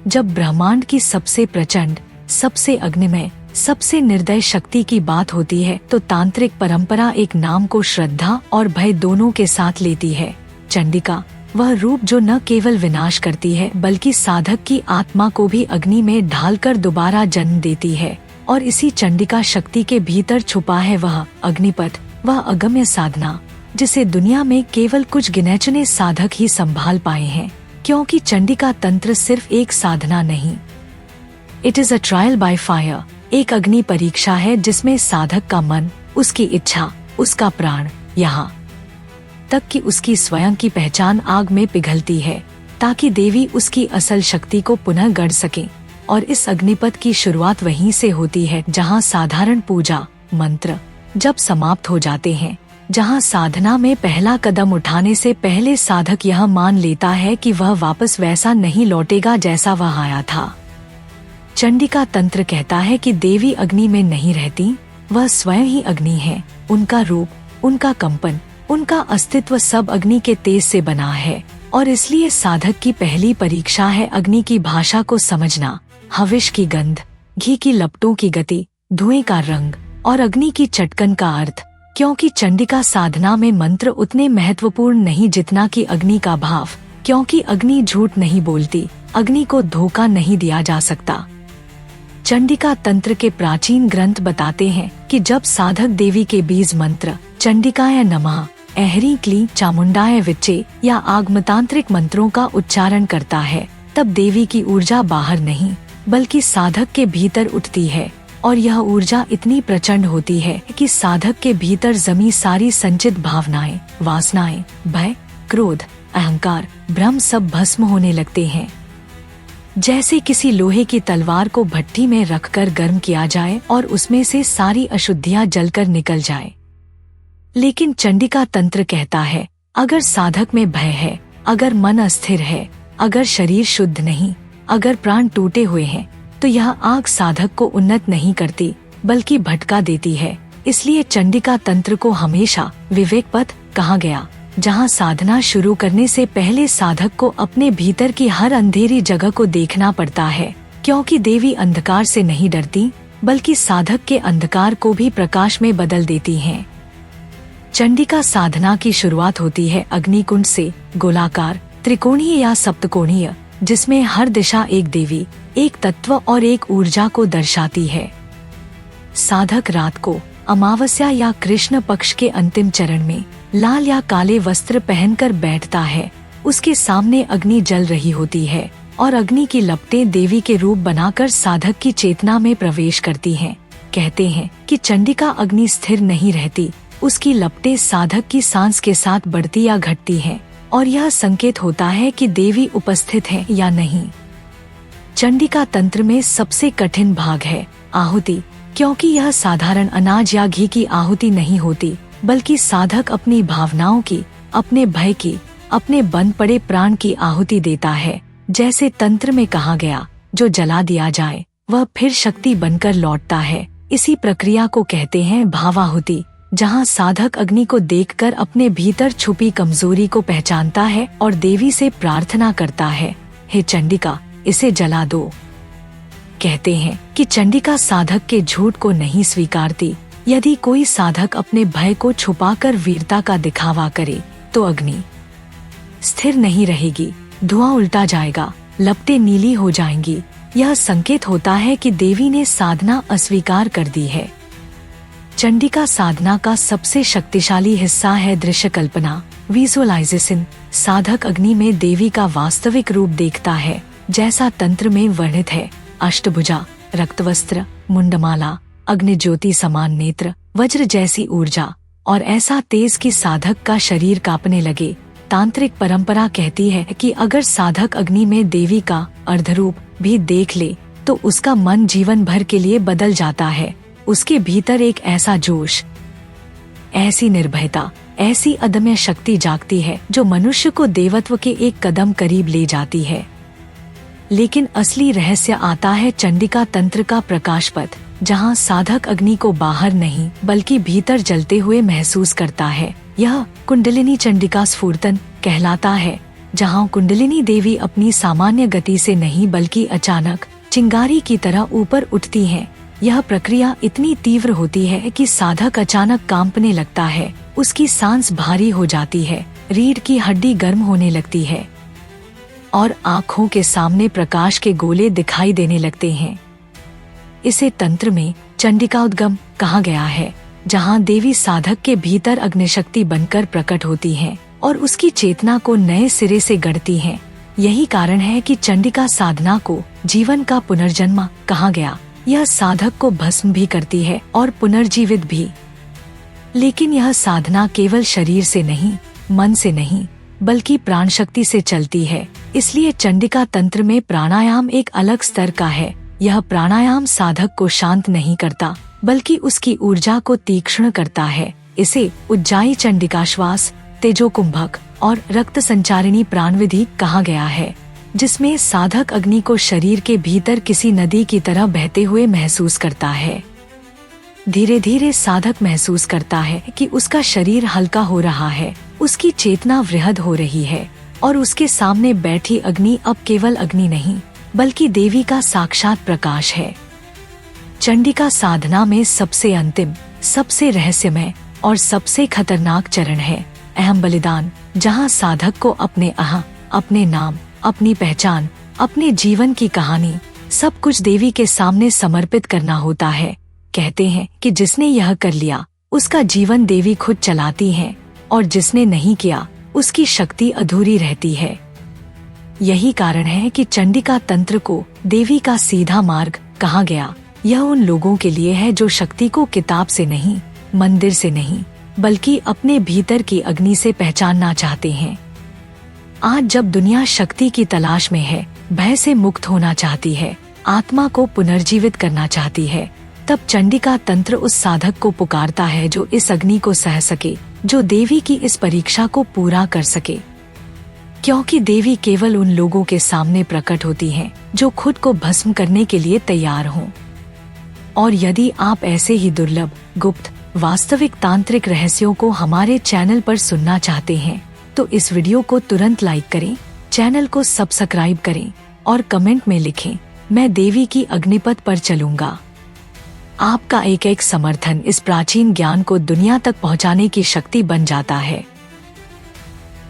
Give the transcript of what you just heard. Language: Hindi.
जब ब्रह्मांड की सबसे प्रचंड, सबसे अग्निमय, सबसे निर्दय शक्ति की बात होती है तो तांत्रिक परंपरा एक नाम को श्रद्धा और भय दोनों के साथ लेती है। चंडिका वह रूप जो न केवल विनाश करती है बल्कि साधक की आत्मा को भी अग्नि में ढालकर दोबारा जन्म देती है। और इसी चंडिका शक्ति के भीतर छुपा है वह अग्निपथ, वह अगम्य साधना जिसे दुनिया में केवल कुछ गिने-चुने साधक ही संभाल पाए हैं। क्योंकि चंडिका तंत्र सिर्फ एक साधना नहीं, it is a trial by fire, एक अग्नि परीक्षा है जिसमें साधक का मन, उसकी इच्छा, उसका प्राण, यहाँ तक कि उसकी स्वयं की पहचान आग में पिघलती है ताकि देवी उसकी असल शक्ति को पुनः गढ़ सके। और इस अग्निपथ की शुरुआत वहीं से होती है जहाँ साधारण पूजा मंत्र जब समाप्त हो जाते हैं, जहाँ साधना में पहला कदम उठाने से पहले साधक यह मान लेता है कि वह वापस वैसा नहीं लौटेगा जैसा वह आया था। चंडिका तंत्र कहता है कि देवी अग्नि में नहीं रहती, वह स्वयं ही अग्नि है। उनका रूप, उनका कंपन, उनका अस्तित्व सब अग्नि के तेज से बना है। और इसलिए साधक की पहली परीक्षा है अग्नि की भाषा को समझना, हविष की गंध, घी की लपटों की गति, धुएं का रंग और अग्नि की चटकन का अर्थ। क्योंकि चंडिका साधना में मंत्र उतने महत्वपूर्ण नहीं जितना कि अग्नि का भाव। क्योंकि अग्नि झूठ नहीं बोलती, अग्नि को धोखा नहीं दिया जा सकता। चंडिका तंत्र के प्राचीन ग्रंथ बताते हैं कि जब साधक देवी के बीज मंत्र चंडिकाय नमः, ऐहरी क्ली चामुंडाय विच्चे या आगमतांत्रिक मंत्रों का उच्चारण करता है, तब देवी की ऊर्जा बाहर नहीं बल्कि साधक के भीतर उठती है। और यह ऊर्जा इतनी प्रचंड होती है कि साधक के भीतर जमी सारी संचित भावनाएं, वासनाएं, भय, क्रोध, अहंकार, भ्रम सब भस्म होने लगते हैं। जैसे किसी लोहे की तलवार को भट्टी में रखकर गर्म किया जाए और उसमें से सारी अशुद्धियां जलकर निकल जाए। लेकिन चंडिका तंत्र कहता है, अगर साधक में भय है, अगर मन अस्थिर है, अगर शरीर शुद्ध नहीं, अगर प्राण टूटे हुए हैं, तो यह आग साधक को उन्नत नहीं करती बल्कि भटका देती है। इसलिए चंडिका तंत्र को हमेशा विवेक पथ कहा गया, जहाँ साधना शुरू करने से पहले साधक को अपने भीतर की हर अंधेरी जगह को देखना पड़ता है। क्योंकि देवी अंधकार से नहीं डरती बल्कि साधक के अंधकार को भी प्रकाश में बदल देती हैं। चंडिका साधना की शुरुआत होती है अग्निकुंड से, गोलाकार, त्रिकोणीय या सप्तकोणीय, जिसमें हर दिशा एक देवी, एक तत्व और एक ऊर्जा को दर्शाती है। साधक रात को अमावस्या या कृष्ण पक्ष के अंतिम चरण में लाल या काले वस्त्र पहनकर बैठता है। उसके सामने अग्नि जल रही होती है और अग्नि की लपटें देवी के रूप बनाकर साधक की चेतना में प्रवेश करती हैं। कहते हैं कि चंडिका अग्नि स्थिर नहीं रहती, उसकी लपटें साधक की सांस के साथ बढ़ती या घटती हैं और यह संकेत होता है कि देवी उपस्थित है या नहीं। चंडिका तंत्र में सबसे कठिन भाग है आहुति, क्योंकि यह साधारण अनाज या घी की आहुति नहीं होती बल्कि साधक अपनी भावनाओं की, अपने भय की, अपने बंद पड़े प्राण की आहुति देता है। जैसे तंत्र में कहा गया, जो जला दिया जाए वह फिर शक्ति बनकर लौटता है। इसी प्रक्रिया को कहते हैं भावाहुति, जहाँ साधक अग्नि को देखकर अपने भीतर छुपी कमजोरी को पहचानता है और देवी से प्रार्थना करता है, हे चंडिका, इसे जला दो। कहते हैं कि चंडिका साधक के झूठ को नहीं स्वीकारती। यदि कोई साधक अपने भय को छुपाकर वीरता का दिखावा करे तो अग्नि स्थिर नहीं रहेगी, धुआं उल्टा जाएगा, लपटें नीली हो जाएंगी। यह संकेत होता है कि देवी ने साधना अस्वीकार कर दी है। चंडिका साधना का सबसे शक्तिशाली हिस्सा है दृश्य कल्पना, विजुअलाइजेशन। साधक अग्नि में देवी का वास्तविक रूप देखता है, जैसा तंत्र में वर्णित है, अष्टभुजा, रक्तवस्त्र, मुंडमाला, अग्नि ज्योति समान नेत्र, वज्र जैसी ऊर्जा और ऐसा तेज कि साधक का शरीर कांपने लगे। तांत्रिक परंपरा कहती है कि अगर साधक अग्नि में देवी का अर्धरूप भी देख ले तो उसका मन जीवन भर के लिए बदल जाता है। उसके भीतर एक ऐसा जोश, ऐसी निर्भयता, ऐसी अदम्य शक्ति जागती है जो मनुष्य को देवत्व के एक कदम करीब ले जाती है। लेकिन असली रहस्य आता है चंडिका तंत्र का प्रकाश पथ, जहाँ साधक अग्नि को बाहर नहीं बल्कि भीतर जलते हुए महसूस करता है। यह कुंडलिनी चंडिका स्फूर्तन कहलाता है। जहाँ कुंडलिनी देवी अपनी सामान्य गति से नहीं बल्कि अचानक चिंगारी की तरह ऊपर उठती हैं। यह प्रक्रिया इतनी तीव्र होती है कि साधक अचानक कांपने लगता है, उसकी सांस भारी हो जाती है, रीढ़ की हड्डी गर्म होने लगती है और आँखों के सामने प्रकाश के गोले दिखाई देने लगते हैं। इसे तंत्र में चंडिकाउद्गम कहा गया है, जहाँ देवी साधक के भीतर अग्निशक्ति बनकर प्रकट होती हैं और उसकी चेतना को नए सिरे से गढ़ती हैं। यही कारण है कि चंडिका साधना को जीवन का पुनर्जन्म कहा गया। यह साधक को भस्म भी करती है और पुनर्जीवित भी। लेकिन यह साधना केवल शरीर से नहीं, मन से नहीं, बल्कि प्राण शक्ति से चलती है। इसलिए चंडिका तंत्र में प्राणायाम एक अलग स्तर का है। यह प्राणायाम साधक को शांत नहीं करता, बल्कि उसकी ऊर्जा को तीक्ष्ण करता है। इसे उज्जाई चंडिका श्वास, तेजो कुंभक और रक्त संचारिणी प्राण विधि कहा गया है, जिसमें साधक अग्नि को शरीर के भीतर किसी नदी की तरह बहते हुए महसूस करता है। धीरे धीरे साधक महसूस करता है कि उसका शरीर हल्का हो रहा है, उसकी चेतना वृहद हो रही है और उसके सामने बैठी अग्नि अब केवल अग्नि नहीं, बल्कि देवी का साक्षात प्रकाश है। चंडिका साधना में सबसे अंतिम, सबसे रहस्यमय और सबसे खतरनाक चरण है अहम बलिदान, जहाँ साधक को अपने अहं, अपने नाम, अपनी पहचान, अपने जीवन की कहानी सब कुछ देवी के सामने समर्पित करना होता है। कहते हैं कि जिसने यह कर लिया उसका जीवन देवी खुद चलाती हैं और जिसने नहीं किया उसकी शक्ति अधूरी रहती है। यही कारण है कि चंडिका तंत्र को देवी का सीधा मार्ग कहा गया। यह उन लोगों के लिए है जो शक्ति को किताब से नहीं, मंदिर से नहीं, बल्कि अपने भीतर की अग्नि से पहचानना चाहते हैं। आज जब दुनिया शक्ति की तलाश में है, भय से मुक्त होना चाहती है, आत्मा को पुनर्जीवित करना चाहती है, तब चंडिका तंत्र उस साधक को पुकारता है जो इस अग्नि को सह सके, जो देवी की इस परीक्षा को पूरा कर सके। क्योंकि देवी केवल उन लोगों के सामने प्रकट होती हैं जो खुद को भस्म करने के लिए तैयार हों। और यदि आप ऐसे ही दुर्लभ, गुप्त, वास्तविक तांत्रिक रहस्यों को हमारे चैनल पर सुनना चाहते हैं, तो इस वीडियो को तुरंत लाइक करें, चैनल को सब्सक्राइब करें और कमेंट में लिखें, मैं देवी की अग्निपथ पर चलूंगा। आपका एक एक समर्थन इस प्राचीन ज्ञान को दुनिया तक पहुंचाने की शक्ति बन जाता है।